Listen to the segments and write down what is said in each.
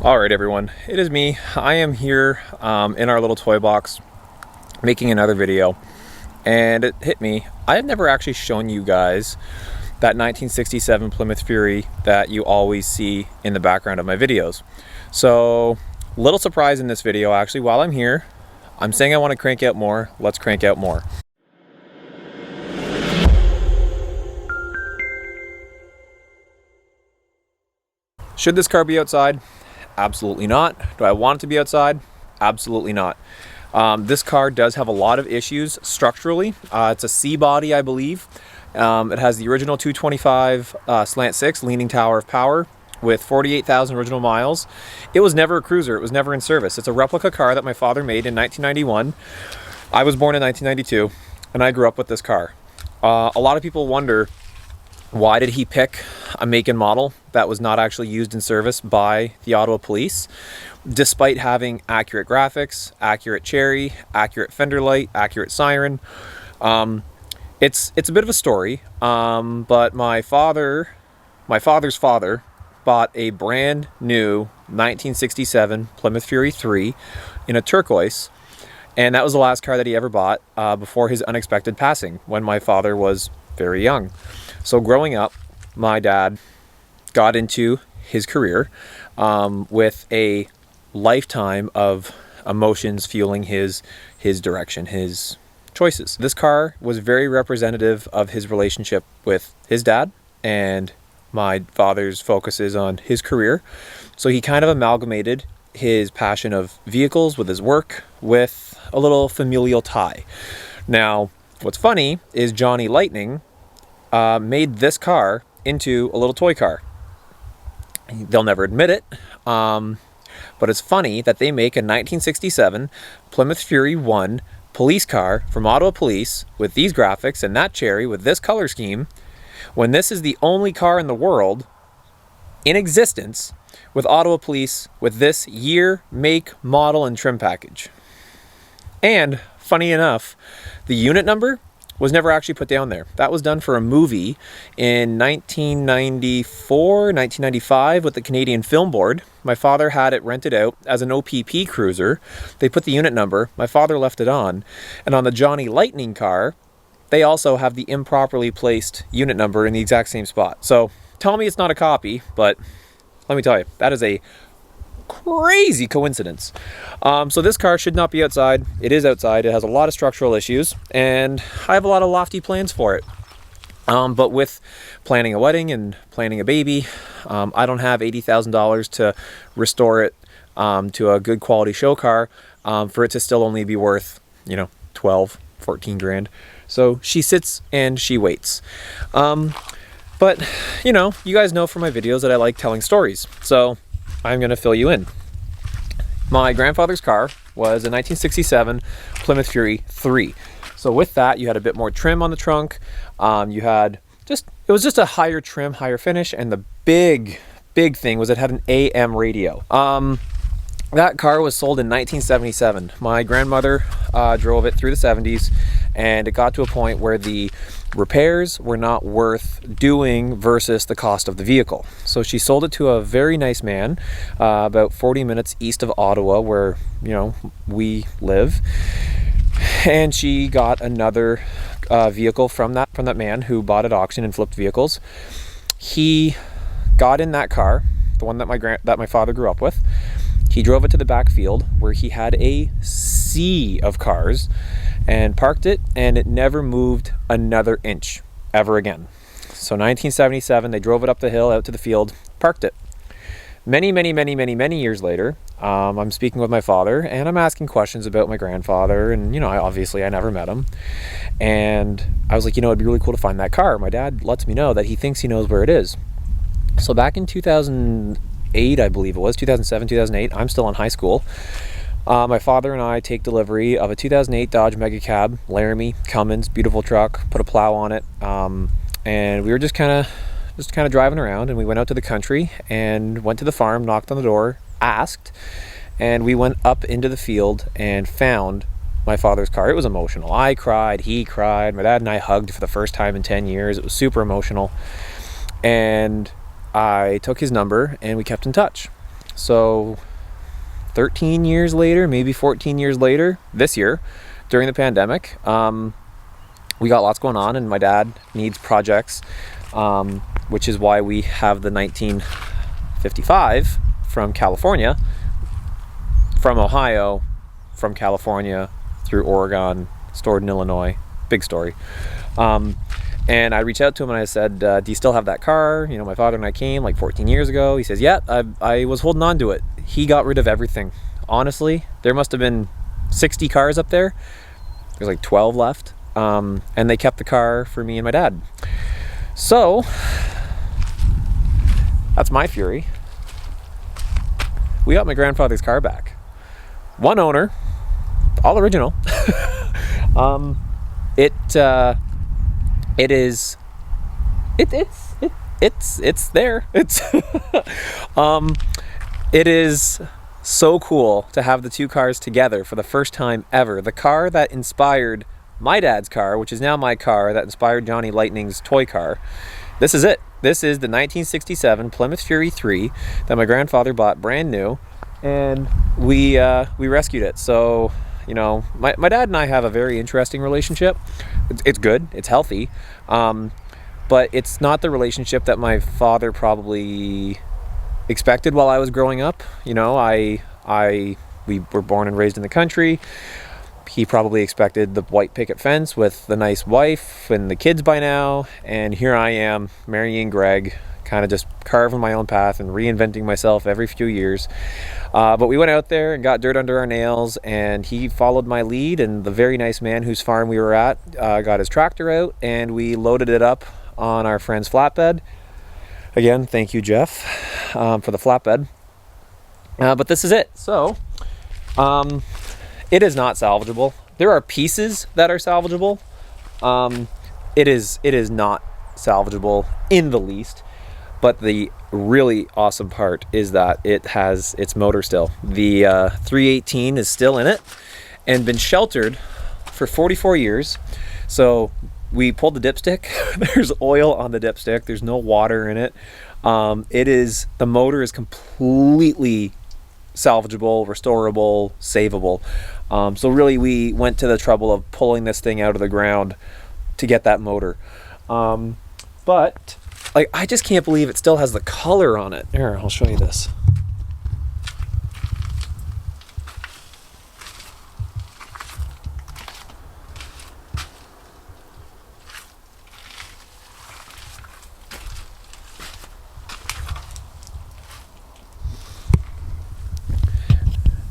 All right, everyone, it is me. I am here in our little toy box making another video, and it hit me. I have never actually shown you guys that 1967 Plymouth Fury that you always see in the background of my videos. So, little surprise in this video actually. While I'm here, I'm saying I want to crank out more. Let's crank out more. Should this car be outside? Absolutely not. Do I want it to be outside? Absolutely not. This car does have a lot of issues structurally. It's a C body, I believe. It has the original 225 slant 6 leaning tower of power with 48,000 original miles. It was never a cruiser. It was never in service. It's a replica car that my father made in 1991. I was born in 1992, and I grew up with this car. A lot of people wonder, why did he pick a make and model that was not actually used in service by the Ottawa Police, despite having accurate graphics, accurate cherry, accurate fender light, accurate siren? It's a bit of a story, but my father's father bought a brand new 1967 Plymouth Fury 3 in a turquoise, and that was the last car that he ever bought before his unexpected passing when my father was very young. So growing up, my dad got into his career with a lifetime of emotions fueling his direction, his choices. This car was very representative of his relationship with his dad, and my father's focus is on his career. So he kind of amalgamated his passion of vehicles with his work with a little familial tie. Now, what's funny is Johnny Lightning made this car into a little toy car. They'll never admit it, but it's funny that they make a 1967 Plymouth Fury 1 police car from Ottawa Police with these graphics and that cherry with this color scheme, when this is the only car in the world in existence with Ottawa Police with this year, make, model, and trim package. And funny enough, the unit number was never actually put down there. That was done for a movie in 1994, 1995 with the Canadian Film Board. My father had it rented out as an OPP cruiser. They put the unit number. My father left it on. And on the Johnny Lightning car, they also have the improperly placed unit number in the exact same spot. So tell me it's not a copy, but let me tell you, that is a crazy coincidence. So this car should not be outside. It is outside. It has a lot of structural issues, and I have a lot of lofty plans for it. But with planning a wedding and planning a baby, I don't have $80,000 to restore it to a good quality show car for it to still only be worth, 12, 14 grand. So she sits and she waits. But, you guys know from my videos that I like telling stories. So I'm going to fill you in. My grandfather's car was a 1967 Plymouth Fury 3. So with that, you had a bit more trim on the trunk. It was just a higher trim, higher finish. And the big thing was it had an AM radio. That car was sold in 1977. My grandmother drove it through the 70s, and it got to a point where the repairs were not worth doing versus the cost of the vehicle. So she sold it to a very nice man about 40 minutes east of Ottawa, where we live, and she got another vehicle from that man who bought at auction and flipped vehicles. He got in that car, the one that my father grew up with. He drove it to the back field where he had a sea of cars and parked it, and it never moved another inch ever again. So 1977, they drove it up the hill out to the field, parked it. Many years later, I'm speaking with my father, and I'm asking questions about my grandfather, and I never met him. And I was like, it'd be really cool to find that car. My dad lets me know that he thinks he knows where it is. So back in 2008, I believe it was, 2007, 2008, I'm still in high school. My father and I take delivery of a 2008 Dodge Mega Cab, Laramie, Cummins, beautiful truck, put a plow on it. And we were just kind of driving around, and we went out to the country and went to the farm, knocked on the door, asked, and we went up into the field and found my father's car. It was emotional. I cried, he cried, my dad and I hugged for the first time in 10 years. It was super emotional. And I took his number and we kept in touch. So 13 years later, maybe 14 years later, this year, during the pandemic, we got lots going on, and my dad needs projects, which is why we have the 1955 from California, from Ohio, from California, through Oregon, stored in Illinois. Big story. And I reached out to him and I said, do you still have that car? You know, my father and I came like 14 years ago. He says, yeah, I was holding on to it. He got rid of everything. Honestly, there must have been 60 cars up there. There's like 12 left. And they kept the car for me and my dad. So that's my fury. We got my grandfather's car back. One owner, all original. It's there. It is so cool to have the two cars together for the first time ever. The car that inspired my dad's car, which is now my car, that inspired Johnny Lightning's toy car. This is it. This is the 1967 Plymouth Fury 3 that my grandfather bought brand new, and we rescued it. So, you know, my dad and I have a very interesting relationship. It's good. It's healthy. But it's not the relationship that my father probably expected while I was growing up. You know, we were born and raised in the country. He probably expected the white picket fence with the nice wife and the kids by now. And here I am marrying Greg, kind of just carving my own path and reinventing myself every few years. But we went out there and got dirt under our nails, and he followed my lead, and the very nice man whose farm we were at got his tractor out, and we loaded it up on our friend's flatbed. Again, thank you, Jeff, for the flatbed. But this is it. So it is not salvageable. There are pieces that are salvageable. It is not salvageable in the least. But the really awesome part is that it has its motor still. The 318 is still in it and been sheltered for 44 years. So we pulled the dipstick. There's oil on the dipstick. There's no water in it. The motor is completely salvageable, restorable, savable. So really we went to the trouble of pulling this thing out of the ground to get that motor. But like, I just can't believe it still has the color on it. Here, I'll show you this.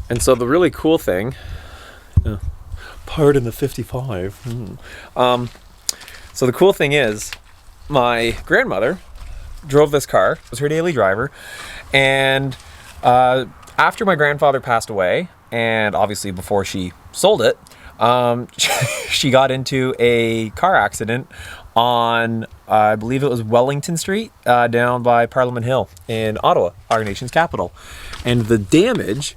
And so the really cool thing, pardon the 55. So the cool thing is, my grandmother drove this car. It was her daily driver. And after my grandfather passed away, and obviously before she sold it, she got into a car accident on, I believe it was Wellington Street, down by Parliament Hill in Ottawa, our nation's capital. And the damage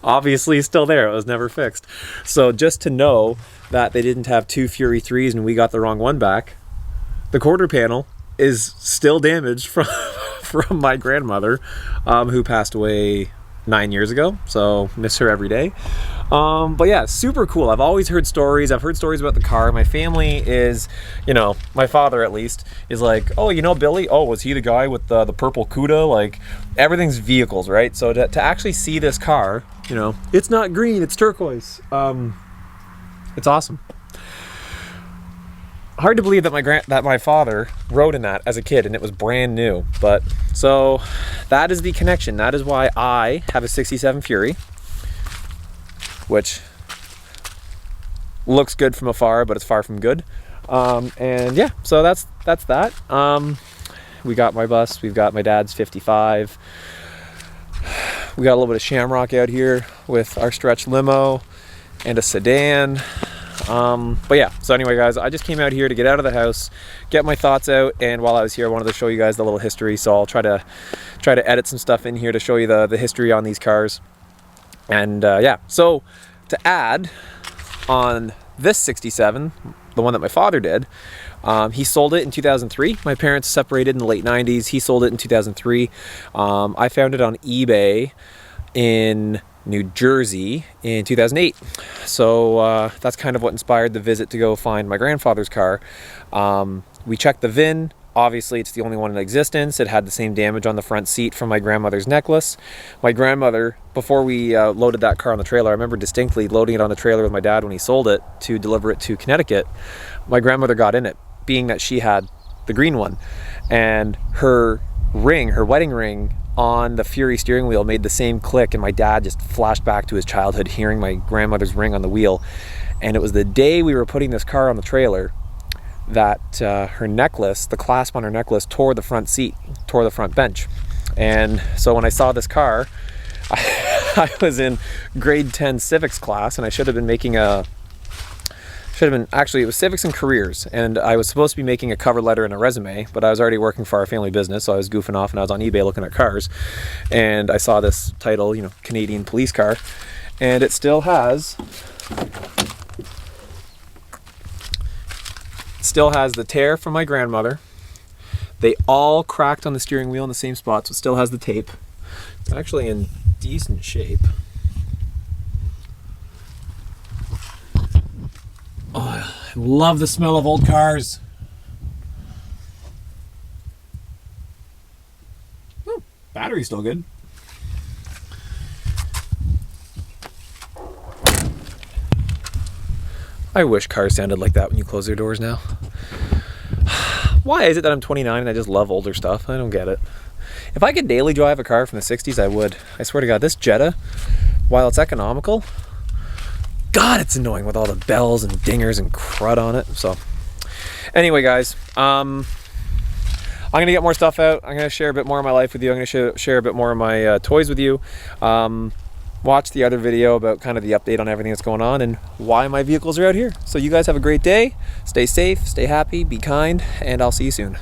obviously is still there. It was never fixed. So just to know that they didn't have two Fury 3s and we got the wrong one back, the quarter panel is still damaged from my grandmother, who passed away 9 years ago. So miss her every day. But yeah, super cool. I've always heard stories. I've heard stories about the car. My family is, you know, my father at least is like, oh, you know, Billy, oh, was he the guy with the purple Cuda? Like, everything's vehicles, right? So to actually see this car, you know, it's not green, it's turquoise. It's awesome. Hard to believe that my father rode in that as a kid and it was brand new. But so that is the connection. That is why I have a 67 Fury, which looks good from afar, but it's far from good. And yeah, so that's that. We got my bus. We've got my dad's 55. We got a little bit of Shamrock out here with our stretch limo and a sedan. But yeah, so anyway, guys, I just came out here to get out of the house, get my thoughts out, and while I was here, I wanted to show you guys the little history. So I'll try to edit some stuff in here to show you the history on these cars. And yeah, so to add on this 67, the one that my father did, He sold it in 2003. My parents separated in the late 90s. He sold it in 2003. I found it on eBay in New Jersey in 2008. So that's kind of what inspired the visit to go find my grandfather's car. We checked the VIN. Obviously, it's the only one in existence. It had the same damage on the front seat from my grandmother's necklace. My grandmother, before we loaded that car on the trailer, I remember distinctly loading it on the trailer with my dad when he sold it to deliver it to Connecticut. My grandmother got in it, being that she had the green one. And her ring, her wedding ring on the Fury steering wheel made the same click, and my dad just flashed back to his childhood hearing my grandmother's ring on the wheel. And it was the day we were putting this car on the trailer that her necklace, the clasp on her necklace, tore the front seat, tore the front bench. And so when I saw this car, I was in grade 10 civics class, and I should have been actually, it was civics and careers, and I was supposed to be making a cover letter and a resume, but I was already working for our family business, so I was goofing off, and I was on eBay looking at cars, and I saw this title, you know, Canadian police car, and it still has the tear from my grandmother. They all cracked on the steering wheel in the same spot, so it still has the tape. It's actually in decent shape. Oh, I love the smell of old cars. Oh, battery's still good. I wish cars sounded like that when you close their doors now. Why is it that I'm 29 and I just love older stuff? I don't get it. If I could daily drive a car from the 60s, I would. I swear to God, this Jetta, while it's economical, God, it's annoying with all the bells and dingers and crud on it. So anyway, guys, I'm going to get more stuff out. I'm going to share a bit more of my life with you. I'm going to share a bit more of my toys with you. Watch the other video about kind of the update on everything that's going on and why my vehicles are out here. So you guys have a great day. Stay safe, stay happy, be kind, and I'll see you soon.